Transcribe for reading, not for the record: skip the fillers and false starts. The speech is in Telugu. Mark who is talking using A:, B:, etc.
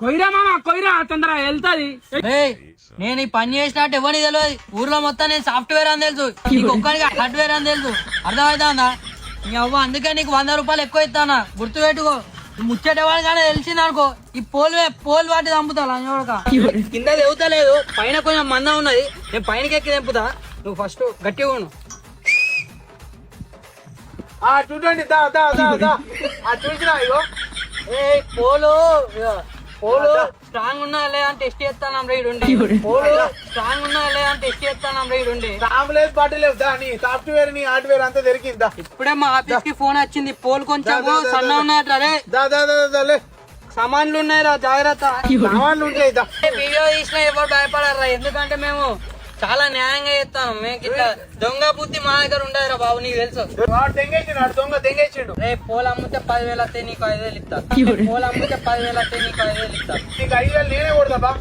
A: కొయ్యరా మామ కొయ్యరా తొందరగా వెళ్తాది.
B: నేను ఈ పని చేసినట్టు ఎవరిని తెలియదు. ఊర్లో మొత్తం నేను సాఫ్ట్వేర్ అని తెలుసు, నీకు ఒక్కడికి హార్డ్వేర్ అని తెలుసు. అర్థమవుతుందా? నీ అవ్వ అందుకే నీకు 100 రూపాయలు ఎక్కువ ఇస్తానా, గుర్తు పెట్టుకో. ముచ్చటేవాడు కానీ తెలిసింది అనుకో, ఈ పోల్ వాటి చంపుతా కింద తెగుతలేదు. పైన కొంచెం మందం ఉన్నది, నేను పైనకి ఎక్కి తెంపుతా. నువ్వు ఫస్ట్ గట్టిగా ఉండు.
A: చూడండి చూసినా ఇగో
B: పోలు స్ట్రాంగ్ ఉన్నా లేదని టెస్ట్ చేస్తాను రైడుండి. పోలు స్ట్రాంగ్ ఉన్నా లేదని టెస్ట్ చేస్తాను రైడుండి.
A: లేదు పాటు లేవు నీ సాఫ్ట్వేర్ నీ హార్డ్వేర్ అంతా దొరికిందా?
B: ఇప్పుడే మా ఆఫీస్ కి ఫోన్ వచ్చింది. పోల్ కొంచెం సన్న ఉన్నాయట్లే, సామాన్లు ఉన్నాయిరా, జాగ్రత్త.
A: సామాన్లు ఉంటాయి.
B: వీడియో తీసినా ఎవరు భయపడరా, ఎందుకంటే మేము చాలా న్యాయంగా చేస్తాను. మేము ఇట్లా దొంగ బుద్ధి మా దగ్గర ఉండదురా బాబు, నీకు తెలుసు.
A: దొంగ తెంగేసిండు.
B: రేపు పోలు అమ్మితే 10,000 వస్తే నీకు 5,000 ఇస్తా. పోలు అమ్మితే 10,000 వస్తే నీకు 5,000 ఇస్తా.
A: నీకు 5,000 నేనే కొడతా బా.